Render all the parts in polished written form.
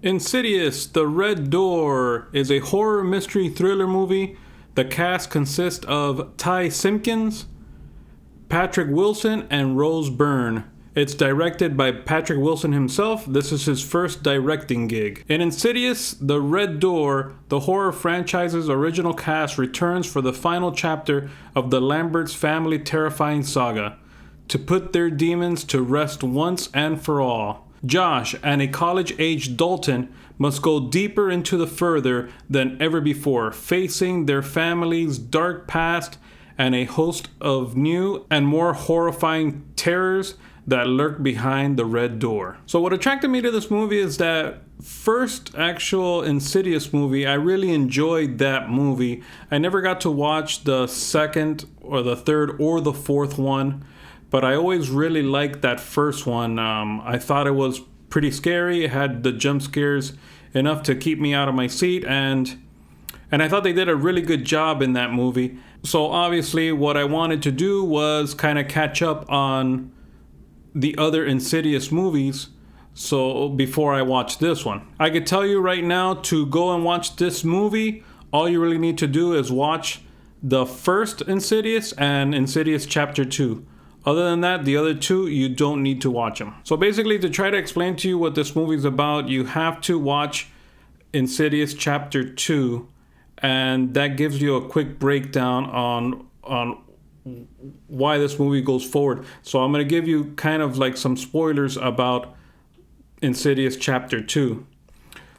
Insidious, The Red Door is a horror mystery thriller movie. The cast consists of Ty Simpkins, Patrick Wilson, and Rose Byrne. It's directed by Patrick Wilson himself. This is his first directing gig. In Insidious, The Red Door, the horror franchise's original cast returns for the final chapter of the Lambert's family terrifying saga, to put their demons to rest once and for all. Josh and a college-aged Dalton must go deeper into the further than ever before, facing their family's dark past and a host of new and more horrifying terrors that lurk behind the Red Door. So what attracted me to this movie is that first actual Insidious movie. I really enjoyed that movie. I never got to watch the second or the third or the fourth one, but I always really liked that first one. I thought it was pretty scary. It had the jump scares enough to keep me out of my seat, and I thought they did a really good job in that movie. So obviously what I wanted to do was kind of catch up on the other Insidious movies, so before I watch this one. I could tell you right now, to go and watch this movie, all you really need to do is watch the first Insidious and Insidious Chapter 2. Other than that, the other two, you don't need to watch them. So basically, to try to explain to you what this movie's about, you have to watch Insidious Chapter 2, and that gives you a quick breakdown on why this movie goes forward. So I'm going to give you kind of like some spoilers about Insidious Chapter 2.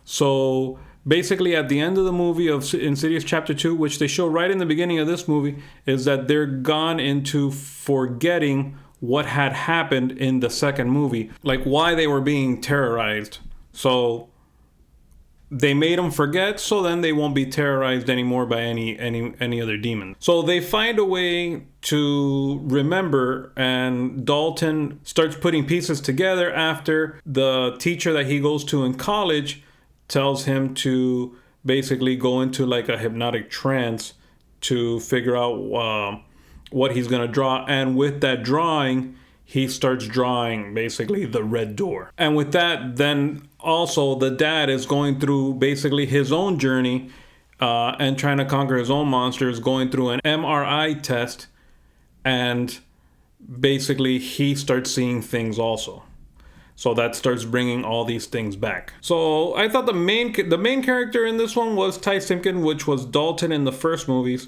So basically, at the end of the movie of Insidious Chapter 2, which they show right in the beginning of this movie, is that they're gone into forgetting what had happened in the second movie, like why they were being terrorized. So they made them forget, so then they won't be terrorized anymore by any other demon. So they find a way to remember, and Dalton starts putting pieces together after the teacher that he goes to in college tells him to basically go into like a hypnotic trance to figure out what he's going to draw. And with that drawing, he starts drawing basically the Red Door. And with that, then also the dad is going through basically his own journey and trying to conquer his own monsters, going through an MRI test. And basically he starts seeing things also. So that starts bringing all these things back. So I thought the main character in this one was Ty Simpkins, which was Dalton in the first movies,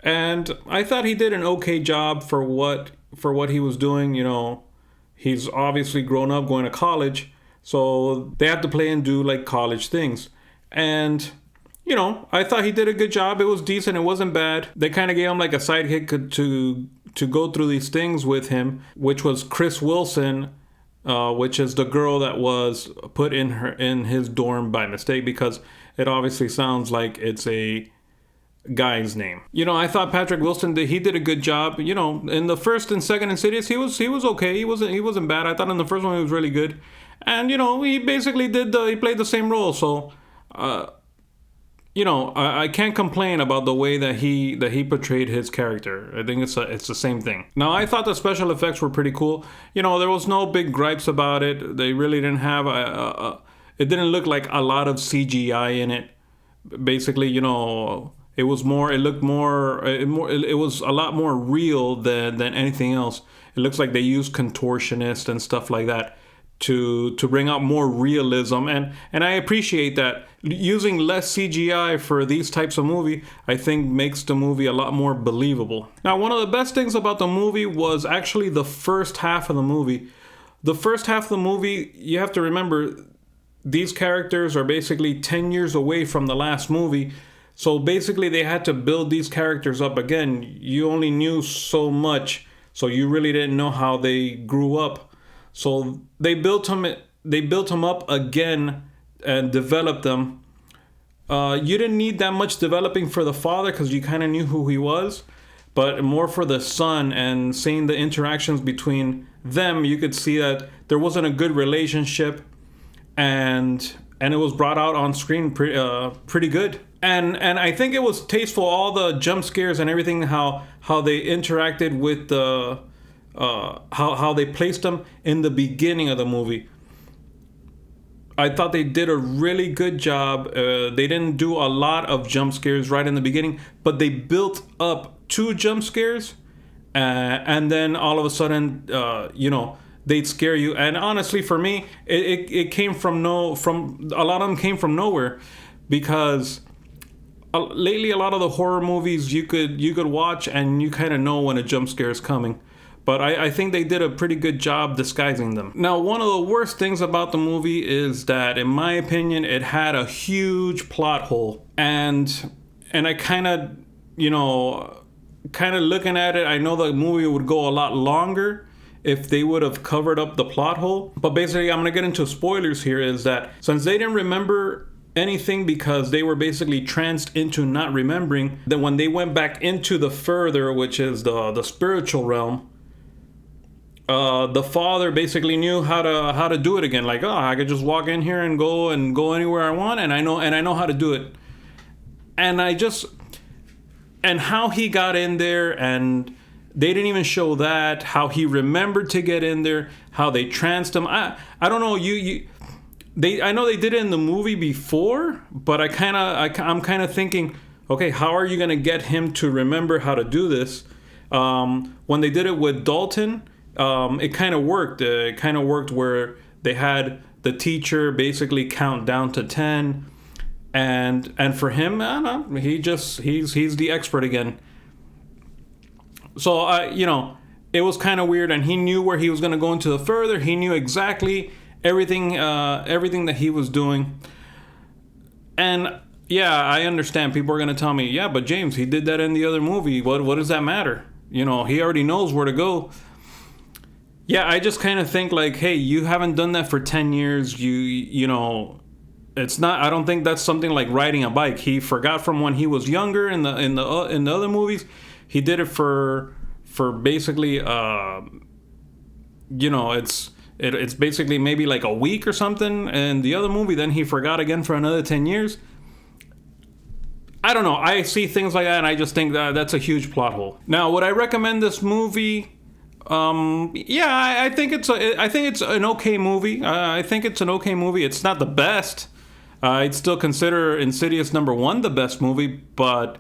and I thought he did an okay job for what he was doing. You know, he's obviously grown up, going to college, so they have to play and do like college things. And you know, I thought he did a good job. It was decent. It wasn't bad. They kind of gave him like a sidekick to go through these things with him, which was Chris Wilson. Which is the girl that was put in his dorm by mistake, because it obviously sounds like it's a guy's name. You know, I thought Patrick Wilson did a good job. You know, in the first and second Insidious, he was okay. He wasn't bad. I thought in the first one he was really good, and you know, he basically he played the same role. So, you know, I can't complain about the way that he portrayed his character. I think it's the same thing. Now, I thought the special effects were pretty cool. You know, there was no big gripes about it. They really didn't have it didn't look like a lot of CGI in it. Basically, you know, it was a lot more real than anything else. It looks like they used contortionists and stuff like that to bring out more realism, and I appreciate that. Using less CGI for these types of movie, I think, makes the movie a lot more believable. Now, one of the best things about the movie was actually the first half of the movie. The first half of the movie, you have to remember, these characters are basically 10 years away from the last movie, so basically they had to build these characters up again. You only knew so much, so you really didn't know how they grew up. So they built him up again and developed them. You didn't need that much developing for the father, because you kind of knew who he was, but more for the son, and seeing the interactions between them, you could see that there wasn't a good relationship, and it was brought out on screen pretty good. And I think it was tasteful, all the jump scares and everything, how they interacted with the how they placed them in the beginning of the movie. I thought they did a really good job. They didn't do a lot of jump scares right in the beginning, but they built up 2 jump scares, and then all of a sudden, they'd scare you. And honestly, for me, it came from a lot of them came from nowhere, because lately a lot of the horror movies you could watch and you kind of know when a jump scare is coming. But I think they did a pretty good job disguising them. Now, one of the worst things about the movie is that, in my opinion, it had a huge plot hole. And I kind of, looking at it, I know the movie would go a lot longer if they would have covered up the plot hole. But basically, I'm going to get into spoilers here, is that since they didn't remember anything because they were basically tranced into not remembering, that when they went back into the further, which is the spiritual realm, the father basically knew how to do it again. Like, oh, I could just walk in here and go anywhere I want, and I know how to do it. And how he got in there, and they didn't even show that, how he remembered to get in there, how they tranced him. I don't know, I know they did it in the movie before, but I'm kind of thinking, okay, how are you going to get him to remember how to do this? When they did it with Dalton, it kind of worked. It kind of worked where they had the teacher basically count down to 10, and for him, I don't know, he's the expert again. So it was kind of weird, and he knew where he was going to go into the further. He knew exactly everything that he was doing. And yeah, I understand people are going to tell me, yeah, but James, he did that in the other movie. What does that matter? He already knows where to go. Yeah, I just kind of think like, hey, you haven't done that for 10 years. It's not, I don't think that's something like riding a bike. He forgot from when he was younger in the other movies. He did it for basically it's basically maybe like a week or something, and the other movie, then he forgot again for another 10 years. I don't know. I see things like that, and I just think that that's a huge plot hole. Now, would I recommend this movie? I think it's an okay movie. I think it's an okay movie. It's not the best. I'd still consider Insidious #1 the best movie, but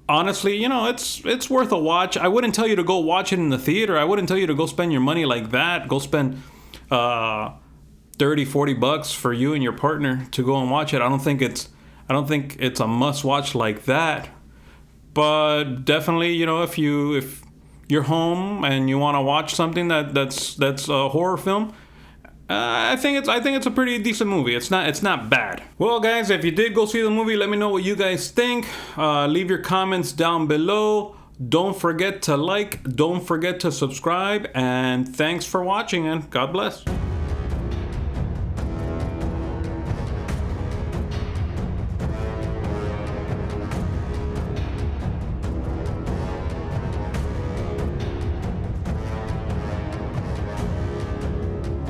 honestly, it's worth a watch. I wouldn't tell you to go watch it in the theater. I wouldn't tell you to go spend your money like that. Go spend $30-$40 for you and your partner to go and watch it. I don't think it's a must watch like that. But definitely, if you're home and you want to watch something that's a horror film, I think it's a pretty decent movie. It's not bad. Well, guys, if you did go see the movie, let me know what you guys think. Leave your comments down below. Don't forget to like. Don't forget to subscribe. And thanks for watching, and God bless.